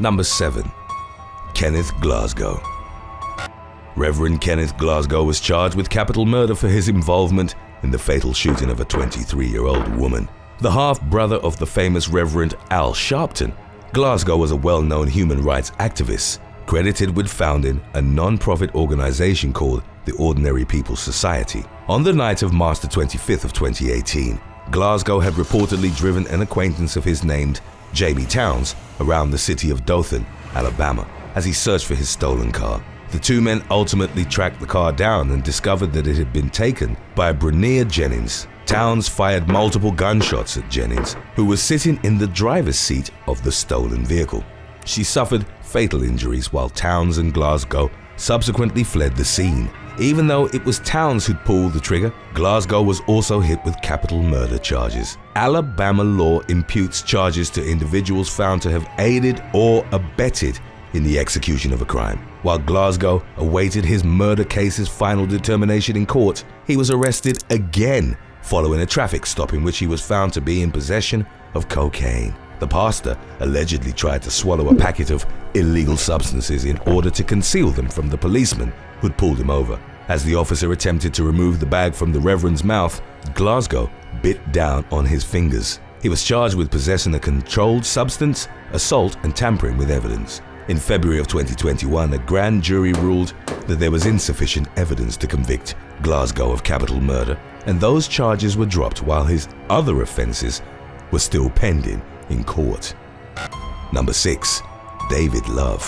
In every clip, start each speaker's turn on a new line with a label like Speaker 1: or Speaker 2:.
Speaker 1: Number 7. Kenneth Glasgow. Reverend Kenneth Glasgow was charged with capital murder for his involvement in the fatal shooting of a 23-year-old woman. The half-brother of the famous Reverend Al Sharpton, Glasgow was a well-known human rights activist, credited with founding a non-profit organization called the Ordinary People's Society. On the night of March 25th of 2018, Glasgow had reportedly driven an acquaintance of his named Jamie Towns around the city of Dothan, Alabama, as he searched for his stolen car. The two men ultimately tracked the car down and discovered that it had been taken by Brunea Jennings. Towns fired multiple gunshots at Jennings, who was sitting in the driver's seat of the stolen vehicle. She suffered fatal injuries while Towns and Glasgow subsequently fled the scene. Even though it was Towns who'd pulled the trigger, Glasgow was also hit with capital murder charges. Alabama law imputes charges to individuals found to have aided or abetted in the execution of a crime. While Glasgow awaited his murder case's final determination in court, he was arrested again following a traffic stop in which he was found to be in possession of cocaine. The pastor allegedly tried to swallow a packet of illegal substances in order to conceal them from the policeman who'd pulled him over. As the officer attempted to remove the bag from the reverend's mouth, Glasgow bit down on his fingers. He was charged with possessing a controlled substance, assault, and tampering with evidence. In February of 2021, a grand jury ruled that there was insufficient evidence to convict Glasgow of capital murder, and those charges were dropped while his other offenses were still pending in court. Number 6. David Love.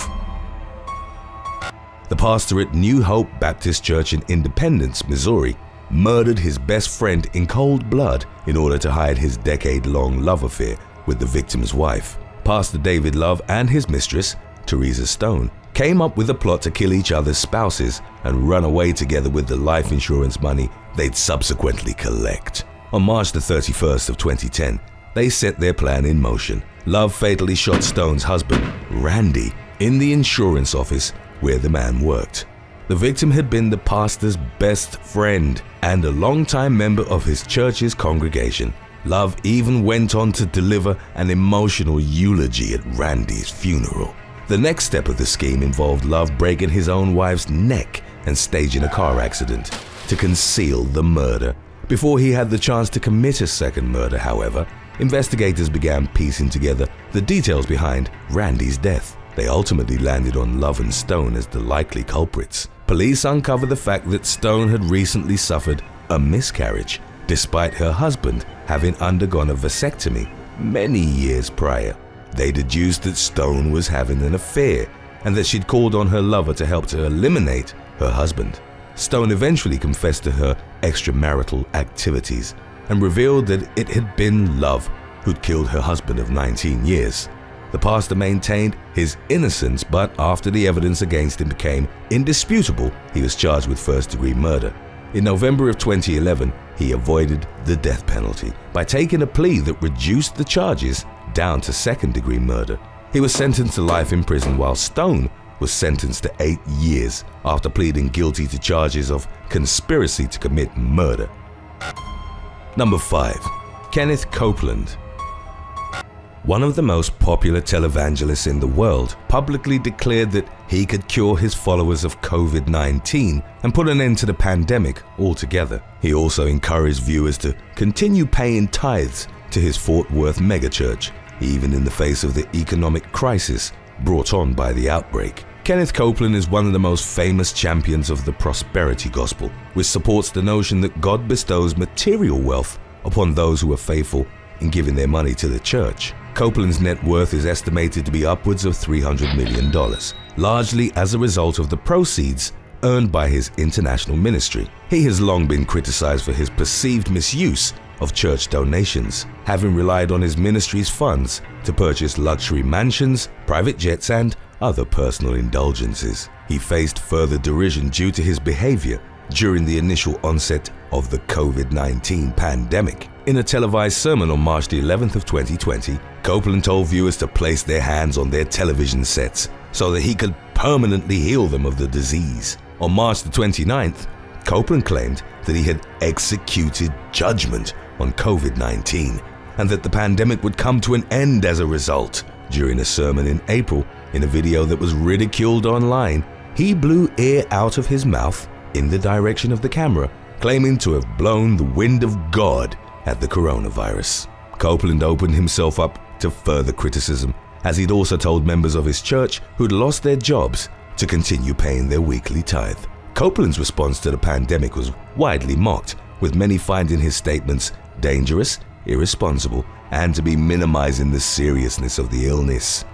Speaker 1: The pastor at New Hope Baptist Church in Independence, Missouri, murdered his best friend in cold blood in order to hide his decade-long love affair with the victim's wife. Pastor David Love and his mistress, Teresa Stone, came up with a plot to kill each other's spouses and run away together with the life insurance money they'd subsequently collect. On March 31st of 2010, they set their plan in motion. Love fatally shot Stone's husband, Randy, in the insurance office where the man worked. The victim had been the pastor's best friend and a longtime member of his church's congregation. Love even went on to deliver an emotional eulogy at Randy's funeral. The next step of the scheme involved Love breaking his own wife's neck and staging a car accident to conceal the murder. Before he had the chance to commit a second murder, however, investigators began piecing together the details behind Randy's death. They ultimately landed on Love and Stone as the likely culprits. Police uncovered the fact that Stone had recently suffered a miscarriage, despite her husband having undergone a vasectomy many years prior. They deduced that Stone was having an affair and that she'd called on her lover to help to eliminate her husband. Stone eventually confessed to her extramarital activities and revealed that it had been Love who'd killed her husband of 19 years. The pastor maintained his innocence, but after the evidence against him became indisputable, he was charged with first-degree murder. In November of 2011, he avoided the death penalty by taking a plea that reduced the charges down to second-degree murder. He was sentenced to life in prison, while Stone was sentenced to 8 years after pleading guilty to charges of conspiracy to commit murder. Number 5. Kenneth Copeland. One of the most popular televangelists in the world publicly declared that he could cure his followers of COVID-19 and put an end to the pandemic altogether. He also encouraged viewers to continue paying tithes to his Fort Worth megachurch, even in the face of the economic crisis brought on by the outbreak. Kenneth Copeland is one of the most famous champions of the prosperity gospel, which supports the notion that God bestows material wealth upon those who are faithful in giving their money to the church. Copeland's net worth is estimated to be upwards of $300 million, largely as a result of the proceeds earned by his international ministry. He has long been criticized for his perceived misuse of church donations, having relied on his ministry's funds to purchase luxury mansions, private jets, and other personal indulgences. He faced further derision due to his behavior during the initial onset of the COVID-19 pandemic. In a televised sermon on March the 11th of 2020, Copeland told viewers to place their hands on their television sets so that he could permanently heal them of the disease. On March the 29th, Copeland claimed that he had executed judgment on COVID-19 and that the pandemic would come to an end as a result. During a sermon in April, in a video that was ridiculed online, he blew air out of his mouth in the direction of the camera, claiming to have blown the wind of God at the coronavirus. Copeland opened himself up to further criticism, as he'd also told members of his church who'd lost their jobs to continue paying their weekly tithe. Copeland's response to the pandemic was widely mocked, with many finding his statements dangerous, irresponsible, and to be minimizing the seriousness of the illness.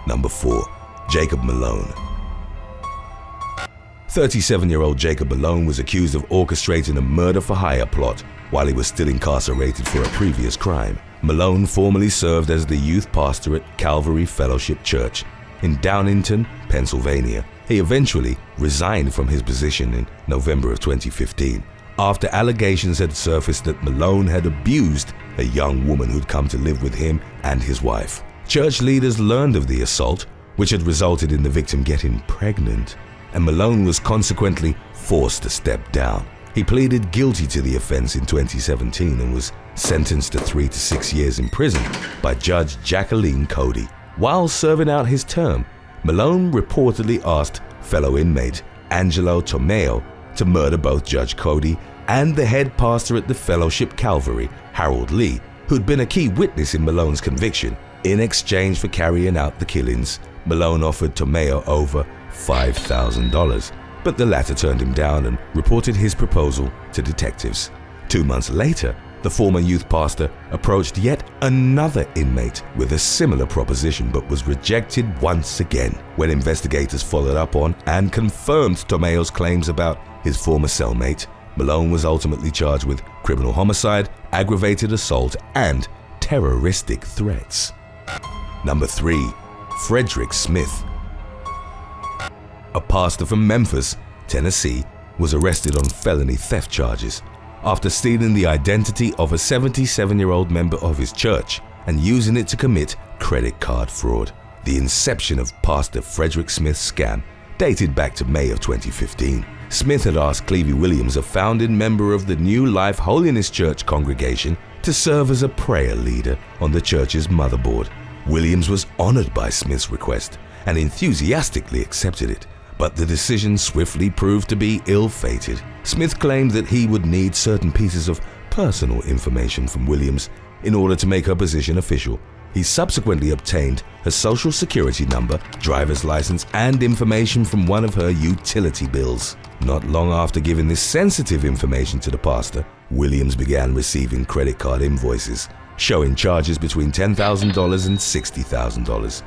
Speaker 1: Number 4. Jacob Malone. 37-year-old Jacob Malone was accused of orchestrating a murder-for-hire plot while he was still incarcerated for a previous crime. Malone formerly served as the youth pastor at Calvary Fellowship Church in Downingtown, Pennsylvania. He eventually resigned from his position in November of 2015 after allegations had surfaced that Malone had abused a young woman who'd come to live with him and his wife. Church leaders learned of the assault, which had resulted in the victim getting pregnant, and Malone was consequently forced to step down. He pleaded guilty to the offense in 2017 and was sentenced to 3 to 6 years in prison by Judge Jacqueline Cody. While serving out his term, Malone reportedly asked fellow inmate Angelo Tomeo to murder both Judge Cody and the head pastor at the Fellowship Calvary, Harold Lee, who'd been a key witness in Malone's conviction. In exchange for carrying out the killings, Malone offered Tomeo over $5,000, but the latter turned him down and reported his proposal to detectives. 2 months later, the former youth pastor approached yet another inmate with a similar proposition, but was rejected once again. When investigators followed up on and confirmed Tomeo's claims about his former cellmate, Malone was ultimately charged with criminal homicide, aggravated assault, and terroristic threats. Number 3. Frederick Smith. A pastor from Memphis, Tennessee, was arrested on felony theft charges after stealing the identity of a 77-year-old member of his church and using it to commit credit card fraud. The inception of Pastor Frederick Smith's scam dated back to May of 2015. Smith had asked Clevie Williams, a founding member of the New Life Holiness Church congregation, to serve as a prayer leader on the church's motherboard. Williams was honored by Smith's request and enthusiastically accepted it, but the decision swiftly proved to be ill-fated. Smith claimed that he would need certain pieces of personal information from Williams in order to make her position official. He subsequently obtained her social security number, driver's license, and information from one of her utility bills. Not long after giving this sensitive information to the pastor, Williams began receiving credit card invoices showing charges between $10,000 and $60,000.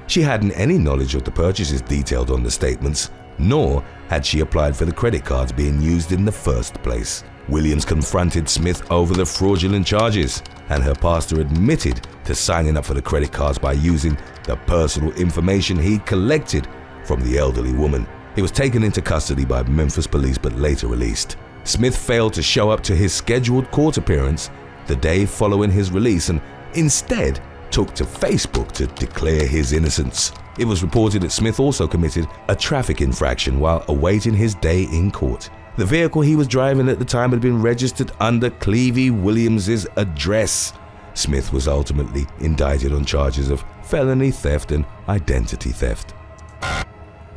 Speaker 1: She hadn't any knowledge of the purchases detailed on the statements, nor had she applied for the credit cards being used in the first place. Williams confronted Smith over the fraudulent charges, and her pastor admitted to signing up for the credit cards by using the personal information he collected from the elderly woman. He was taken into custody by Memphis police but later released. Smith failed to show up to his scheduled court appearance the day following his release and instead took to Facebook to declare his innocence. It was reported that Smith also committed a traffic infraction while awaiting his day in court. The vehicle he was driving at the time had been registered under Clevie Williams's address. Smith was ultimately indicted on charges of felony theft and identity theft.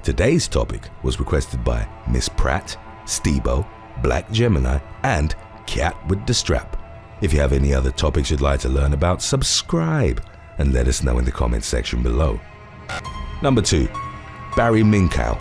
Speaker 1: Today's topic was requested by Miss Pratt, Stebo, Black Gemini, and Cat with the Strap. If you have any other topics you'd like to learn about, subscribe and let us know in the comments section below. Number 2. Barry MINKOW.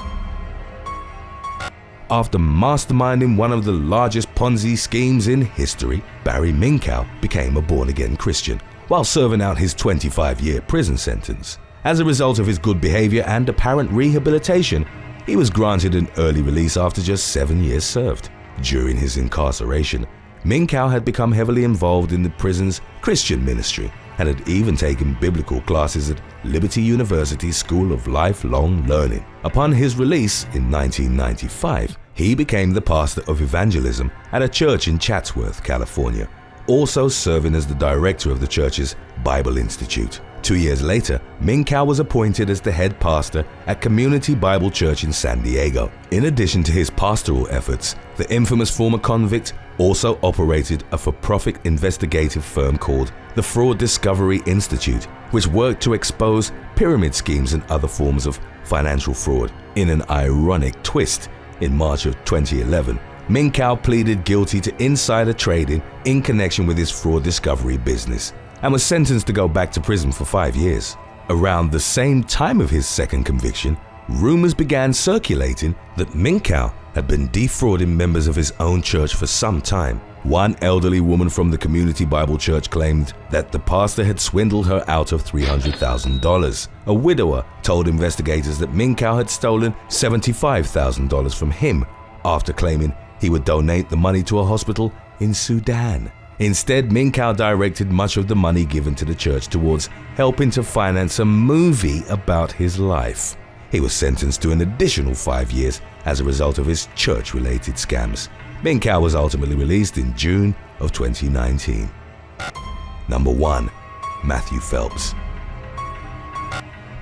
Speaker 1: After masterminding one of the largest Ponzi schemes in history, Barry MINKOW became a born-again Christian while serving out his 25-year prison sentence. As a result of his good behavior and apparent rehabilitation, he was granted an early release after just 7 years served. During his incarceration, MINKOW had become heavily involved in the prison's Christian ministry and had even taken biblical classes at Liberty University's School of Lifelong Learning. Upon his release in 1995, he became the pastor of evangelism at a church in Chatsworth, California, also serving as the director of the church's Bible Institute. 2 years later, MINKOW was appointed as the head pastor at Community Bible Church in San Diego. In addition to his pastoral efforts, the infamous former convict also operated a for-profit investigative firm called the Fraud Discovery Institute which worked to expose pyramid schemes and other forms of financial fraud. In an ironic twist, in March of 2011, MINKOW pleaded guilty to insider trading in connection with his fraud discovery business and was sentenced to go back to prison for 5 years. Around the same time of his second conviction, rumors began circulating that MINKOW had been defrauding members of his own church for some time. One elderly woman from the Community Bible Church claimed that the pastor had swindled her out of $300,000. A widower told investigators that MINKOW had stolen $75,000 from him after claiming he would donate the money to a hospital in Sudan. Instead, MINKOW directed much of the money given to the church towards helping to finance a movie about his life. He was sentenced to an additional 5 years as a result of his church-related scams. MINKOW was ultimately released in June of 2019. Number 1. Matthew Phelps.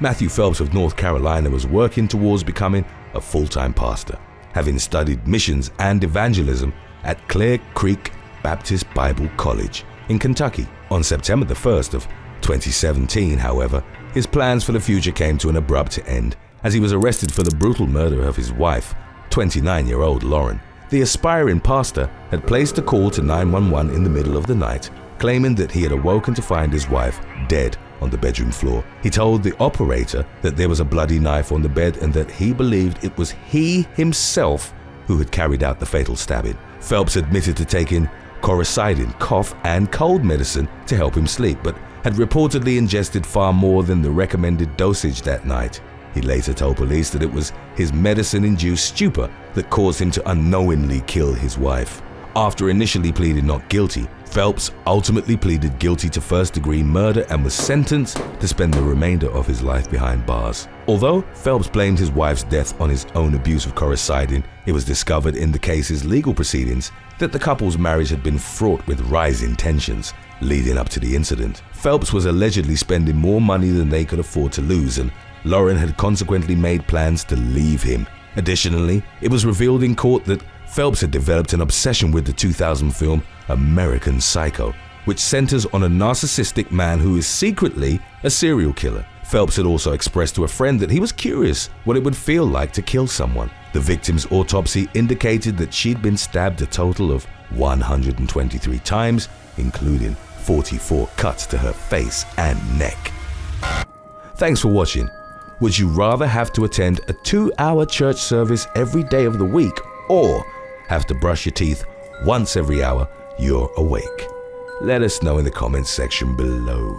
Speaker 1: Matthew Phelps of North Carolina was working towards becoming a full-time pastor, having studied missions and evangelism at Clear Creek Baptist Bible College in Kentucky. On September the 1st of 2017, however, his plans for the future came to an abrupt end as he was arrested for the brutal murder of his wife, 29-year-old Lauren. The aspiring pastor had placed a call to 911 in the middle of the night, claiming that he had awoken to find his wife dead on the bedroom floor. He told the operator that there was a bloody knife on the bed and that he believed it was he himself who had carried out the fatal stabbing. Phelps admitted to taking coricidin, cough and cold medicine to help him sleep, but had reportedly ingested far more than the recommended dosage that night. He later told police that it was his medicine-induced stupor that caused him to unknowingly kill his wife. After initially pleading not guilty, Phelps ultimately pleaded guilty to first-degree murder and was sentenced to spend the remainder of his life behind bars. Although Phelps blamed his wife's death on his own abuse of coricidin, it was discovered in the case's legal proceedings that the couple's marriage had been fraught with rising tensions leading up to the incident. Phelps was allegedly spending more money than they could afford to lose, and Lauren had consequently made plans to leave him. Additionally, it was revealed in court that Phelps had developed an obsession with the 2000 film American Psycho, which centers on a narcissistic man who is secretly a serial killer. Phelps had also expressed to a friend that he was curious what it would feel like to kill someone. The victim's autopsy indicated that she'd been stabbed a total of 123 times, including 44 cuts to her face and neck. Thanks for watching. Would you rather have to attend a 2-hour church service every day of the week or have to brush your teeth once every hour you're awake? Let us know in the comments section below.